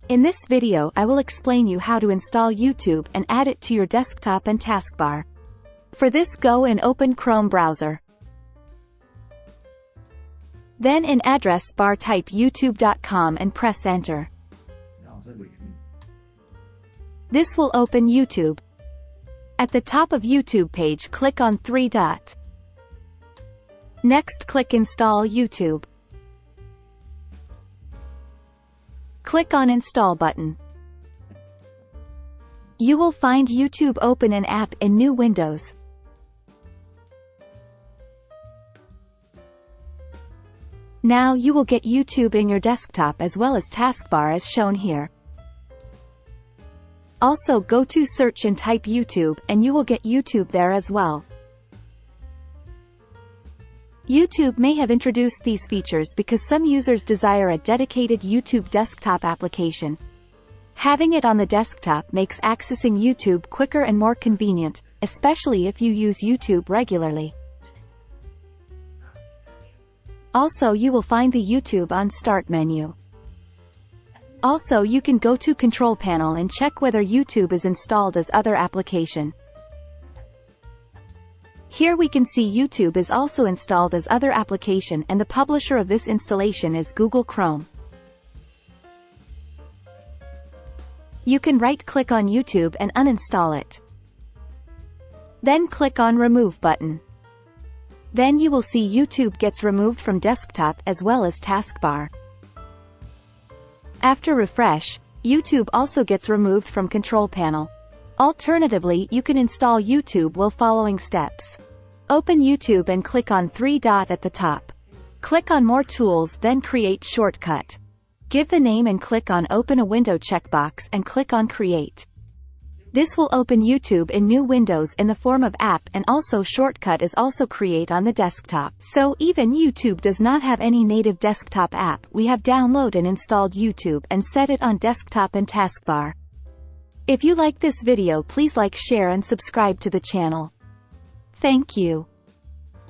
In this video I will explain you how to install YouTube and add it to your desktop and taskbar. For this, go and open Chrome browser. Then in address bar type youtube.com and press enter. This will open YouTube. At the top of YouTube page, click on three dot. Next, click Install YouTube. Click on Install button. You will find YouTube open an app in new windows. Now you will get YouTube in your desktop as well as taskbar as shown here. Also go to search and type YouTube and you will get YouTube there as well. YouTube may have introduced these features because some users desire a dedicated YouTube desktop application. Having it on the desktop makes accessing YouTube quicker and more convenient, especially if you use YouTube regularly. Also, you will find the YouTube on Start menu. Also, you can go to Control Panel and check whether YouTube is installed as other application. Here we can see YouTube is also installed as other application and the publisher of this installation is Google Chrome. You can right-click on YouTube and uninstall it. Then click on Remove button. Then you will see YouTube gets removed from desktop as well as taskbar. After refresh, YouTube also gets removed from Control Panel. Alternatively, you can install YouTube while following steps. Open YouTube and click on three dot at the top. Click on More Tools, then Create Shortcut. Give the name and click on Open a Window checkbox and click on Create. This will open YouTube in new windows in the form of app, and also shortcut is also create on the desktop. So even YouTube does not have any native desktop app, we have downloaded and installed YouTube and set it on desktop and taskbar. If you like this video, please like, share and subscribe to the channel. Thank you.